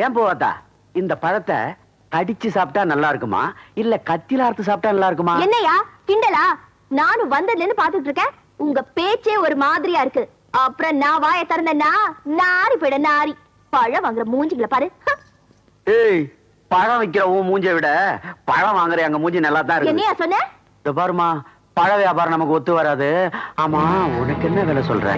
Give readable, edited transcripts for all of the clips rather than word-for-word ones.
ஏன் போவாத்தா இந்த பழத்தை கடிச்சு சாப்பிட்டா நல்லா இருக்குமா இல்ல கத்தில அறுத்து சாப்பிட்டா நல்லா இருக்குமா? என்னையா கிண்டலா? நானும் வந்ததுல இருந்து பாத்துட்டு இருக்கேன். உங்க பேச்சே ஒரு மாதிரியா இருக்கு. அப்புறம் நான் வாயை திறந்தேன்னா நாரி போயிட நாரி. பழம் வாங்குற மூஞ்சிகளை பாரு. ஏய், பழம் வைக்கிற உன் மூஞ்சை விட பழம் வாங்குற எங்க மூஞ்சி நல்லா தான் இருக்கு. என்னையா சொன்ன? இத பாருமா, பழ வியாபாரம் நமக்கு ஒத்து வராது. ஆமா, உனக்கு என்ன வேலை சொல்ற?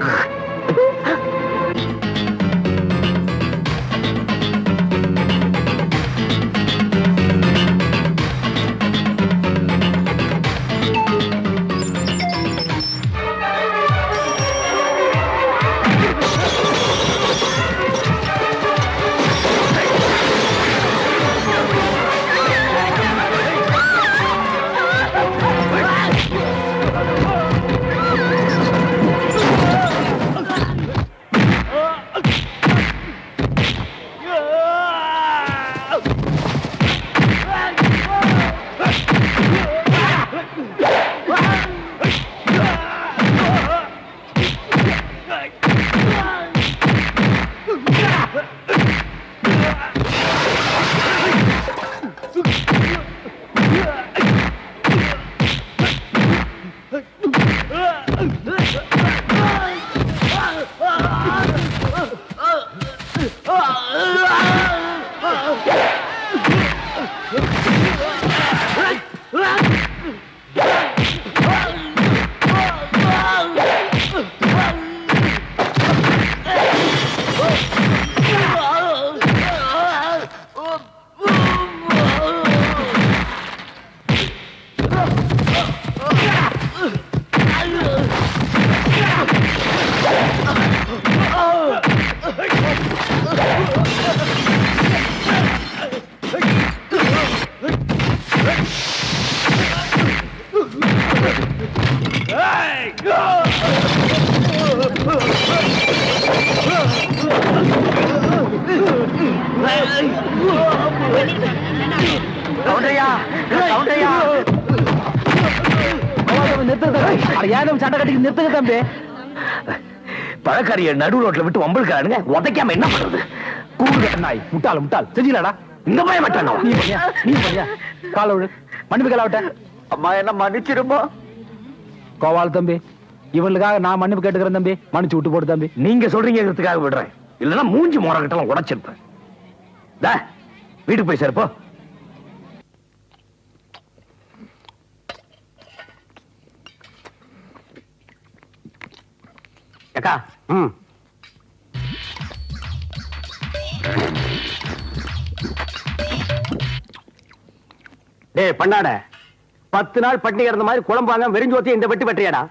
பழக்காரிய நடு ரோட்ல விட்டு வம்பளுக்கானுங்க, உதைக்காம என்ன பண்றது? கூடு நாய், முட்டாள் முட்டாள் செஞ்சிடா. இந்த பையன் மாட்டானோ? நீ பண்ணியா கால விடு, மன்னிப்பு கால விட்ட. அம்மா என்ன மன்னிச்சிருமா? கோவால் தம்பி, இவங்களுக்காக நான் மன்னிப்பு கேட்டுக்கிறேன் தம்பி, மன்னிச்சு விட்டு போட்டு தம்பி. நீங்க சொல்றீங்கிறதுக்காக விடுறேன், இல்லன்னா மூஞ்சி மோரக்கிட்டலாம் உடைச்சிருப்பேன். வீட்டுக்கு போய் சேர்ப்போ. அக்கா, டேய் பண்ணாட, 10 நாள் பட்டினி கிடந்த மாதிரி குழம்பாங்க வெறிஞ்சோத்தி இந்த வெட்டி வெட்டியாடா.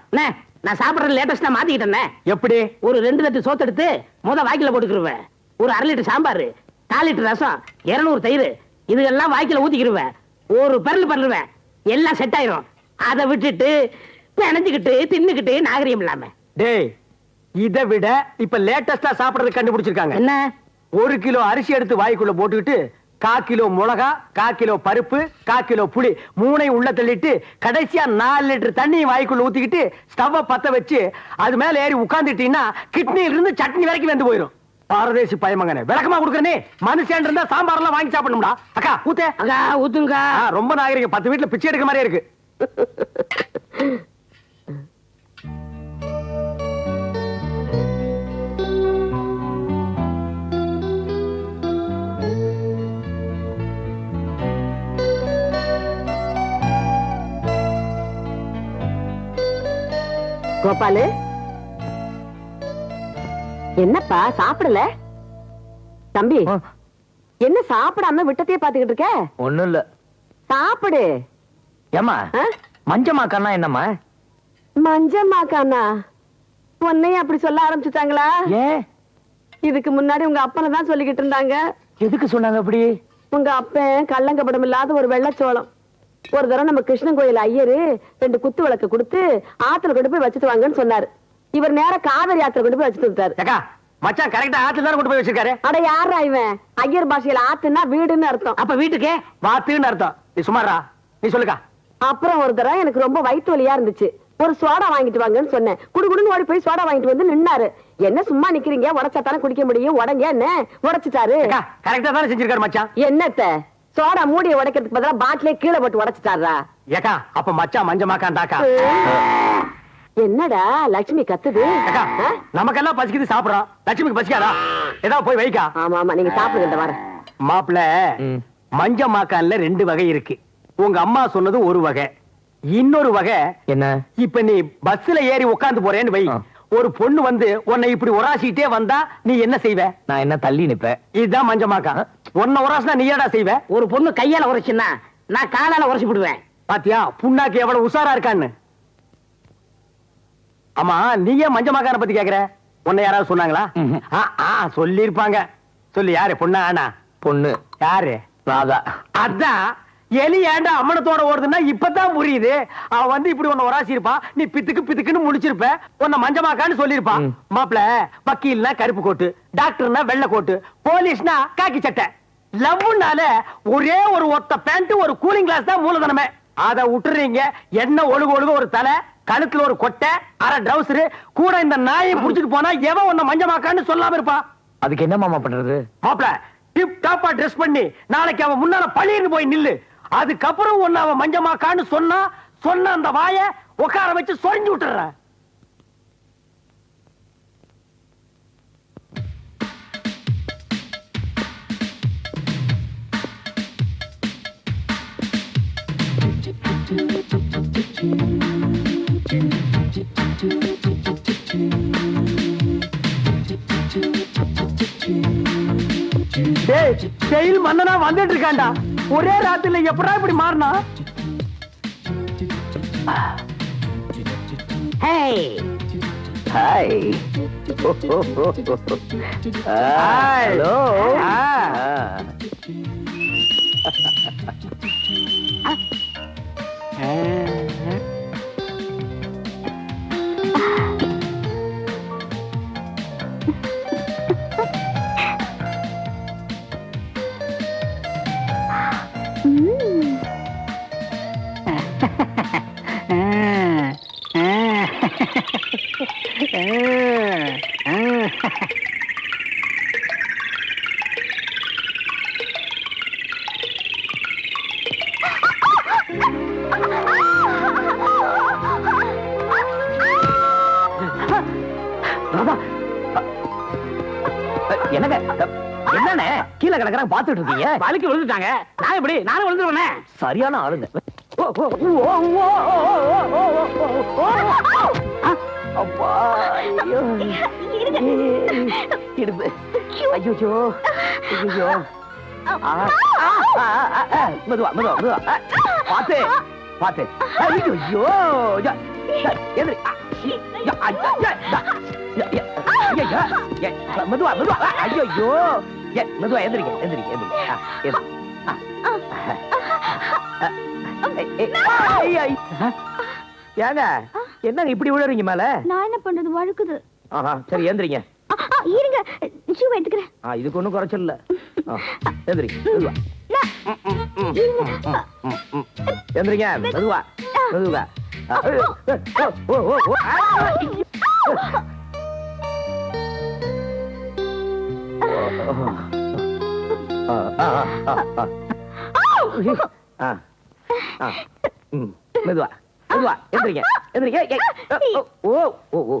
நான் சாப்பிடுற லேட்டஸ்டா மாத்திக்கிட்டேன். எப்படி? ஒரு 2 லட்டு சோத்து எடுத்து வாய்க்கில போட்டுக்கிருவேன். ஒரு 1/2 லிட்டர் சாம்பார், 4 லிட்டர் ரசம், 200 தயிர், இதெல்லாம் வாய்க்கில ஊத்திக்கிருவேன். ஒரு பரல் பண்ணுவேன், எல்லாம் செட் ஆயிரும். அதை விட்டுட்டு நினைஞ்சுக்கிட்டு தின்னுக்கிட்டு நாகரிகம் இல்லாம. டேய், இதை விட இப்ப லேட்டஸ்டா சாப்பிடுறது கண்டுபிடிச்சிருக்காங்க. என்ன? 1 கிலோ அரிசி எடுத்து வாய்க்குள்ள போட்டுக்கிட்டு 1/4 கிலோ மிளகா, 1/4 கிலோ பருப்பு, 1/4 கிலோ புளி 3ஐயும் உள்ள தள்ளிட்டு கடைசியா 4 லிட்டர் தண்ணி வாய்க்குள்ள ஊத்திக்கிட்டு ஸ்டவ் பத்த வச்சு அது மேல ஏறி உட்கார்ந்துட்டீங்கன்னா கிட்னில இருந்து சட்னி வரைக்கும் வெந்து போயிடும். பாரதேசி பயமங்கனே, விளக்கமா கொடுக்கறனே. மனுஷன் இருந்தா சாம்பார் எல்லாம் வாங்கி சாப்பிடணும்டா. அக்கா ஊத்தே. அக்கா ஊத்துங்க. ரொம்ப நாகரிகம், 10 வீட்டுல பிச்சை எடுக்க மாதிரியே இருக்கு. கோபாலு, என்னப்பா சாப்பிடல? தம்பி, என்ன சாப்பிடாம விட்டத்தையே பாத்துக்கிட்டு இருக்க? ஒண்ணும் இல்ல, சாப்பிடு. ஏமா மஞ்சமாக்கன்னா என்னம்மா? மஞ்சமாக்கானா? உன்னையும் அப்படி சொல்ல ஆரம்பிச்சுட்டாங்களா? ஏன்? இதுக்கு முன்னாடி உங்க அப்பனை தான் சொல்லிக்கிட்டு இருந்தாங்க. எதுக்கு சொன்னாங்க அப்படி? உங்க அப்பன் கள்ளங்கப்படம் இல்லாத ஒரு வெள்ளச்சோளம். ஒரு தடவை நம்ம கிருஷ்ணன் கோயில் ஐயரு 2 குத்து விளக்கு கொடுத்து ஆத்துல கொண்டு போய் வச்சுட்டு வாங்கன்னு சொன்னாரு. இவர் நேர காவிரி ஆத்துல கொண்டு போய் வச்சுட்டு வந்துட்டாரு. மச்சான் கரெக்டா ஆத்துல தான் கொண்டு போய் வச்சிருக்காரு. அட யாரா இவன்? ஐயர் பாஷையில ஆத்துன்னா வீடுன்னு அர்த்தம். அப்ப வீட்டுக்கே வாத்துன்னு அர்த்தம். நீ சுமாரா, நீ சொல்லுக்கா. அப்புறம் ஒரு தடவை எனக்கு ரொம்ப வயிற்று வலியா இருந்துச்சு. ஒரு சோடா வாங்கிட்டு வாங்கன்னு சொன்னேன். குடுகுடுன்னு ஓடி போய் சோடா வாங்கிட்டு வந்து நின்னாரு. என்ன சும்மா நிக்கிறீங்க, உடைச்சா தானே குடிக்க முடியும், உடங்க என்ன உடைச்சிட்டாரு. கரெக்டா தானே செஞ்சிருக்காரு மச்சான். என்னத்த சோடா மூடிய உடைக்கிறதுக்கு பதிலா பாட்டிலே கீழே போட்டு உடைச்சிட்டாரா? ஏக்கா அப்ப மச்சான் மஞ்சமாக்காண்டாக்கா. என்னடா லட்சுமி கத்துது? நமக்கெல்லாம் பசிக்குது சாப்பிடுறோம், லட்சுமிக்கு பசிக்காதா? ஏதாவது போய் வைக்கா. ஆமா ஆமா நீங்க சாப்பிடுங்க, இந்த வர மாப்பிள. மஞ்ச மாக்கான்ல 2 வகை இருக்கு. உங்க அம்மா சொன்னது ஒரு வகை, இன்னொரு வகை என்ன? இப்ப நீ பஸ்ல ஏறி உட்கார்ந்து போறேன்னு வை, ஒரு பொண்ணு வந்து உன்னை இப்படி உராசிட்டே வந்தா நீ என்ன செய்வ? நான் என்ன தள்ளி நிப்பேன். இதுதான் மஞ்ச மாக்கா. உன்னை உராசினா நீ என்னடா செய்வ? ஒரு பொண்ணு கையால உரைச்சுன்னா நான் காலால உரைச்சு விடுவேன். பாத்தியா புண்ணாக்கு எவ்வளவு உசாரா இருக்கான்னு. ஆமா நீ ஏன் மஞ்ச மாக்கான பத்தி கேக்குற? உன்னை யாராவது சொன்னாங்களா? சொல்லி இருப்பாங்க. சொல்லு, யாரு பொண்ணா? ஆனா பொண்ணு யாரு? ராதா. அதான் எலி ஏண்டா அம்மனத்தோட ஓடுதுன்னா இப்பதான் புரியுது. அவன் வந்து இப்படி உன்னை உராசி இருப்பா, நீ பித்துக்கு பித்துக்குன்னு முடிச்சிருப்ப, உன்னை மஞ்சமாக்கான்னு சொல்லிருப்பான். மாப்பிள வக்கீல்னா கருப்பு கோட்டு, டாக்டர்னா வெள்ளை கோட்டு, போலீஸ்னா காக்கி சட்டை. லவ்னால ஒரே ஒரு ஒத்த பேண்ட் ஒரு கூலிங் கிளாஸ் தான் மூலதனமே. அதை விட்டுறீங்க. என்ன ஒழுகு ஒழுகு ஒரு தலை, கழுத்துல ஒரு கொட்டை, அரை ட்ரவுசர் கூட இந்த நாயை புடிச்சிட்டு போனா எவன் உன்னை மஞ்சமாக்கான்னு சொல்லாம இருப்பா. அதுக்கு என்ன மாமா பண்றது? மாப்பிள டிப் டாப்பா ட்ரெஸ் பண்ணி நாளைக்கு அவன் முன்னால பழின்னு போய் நில்லு. அதுக்கப்புறம் ஒன்னு அவன் மஞ்சமாக்கான்னு சொன்ன அந்த வாயை உட்கார வச்சு சொரிஞ்சு விட்டுற. செயல் மன்னனா வந்துட்டு இருக்காண்டா. ஒரே ராத்திரில எப்படா இப்படி மாறினா? Hey hi. ஹலோ. என்னங்க என்னண்ணே கீழே கிடக்குறாங்க பாத்துட்டு இருக்கீங்க? வலிக்கு விழுந்துட்டாங்க. நான் எப்படி? நானும் விழுந்துருவேனே. சரியான ஆளுங்க. அப்பா ஐயோ இடுப்பு. ஐயோ ஐயோ. மெதுவா மெதுவா மெதுவா. பாத்து பாத்து. ஐயோ எதிரி. மெதுவா மெதுவா. ஐயோ மெதுவா எந்திரிக்க எந்திரிக்க எந்திரிக்க. ஏங்க என்னங்க இப்படி விழுறீங்க மேல? நான் என்ன பண்றது, வழுக்குது. சரி எந்திரிங்க. இருங்க ஷூ எடுத்துக்கிறேன். இதுக்கு ஒண்ணும் குறைச்சல் இல்ல. எந்திரி மெதுவா. எந்திரிங்க மெதுவா மெதுவா. மெதுவா மெதுவா எந்திரிங்க எந்திரிங்க. ஓ ஓ ஓ.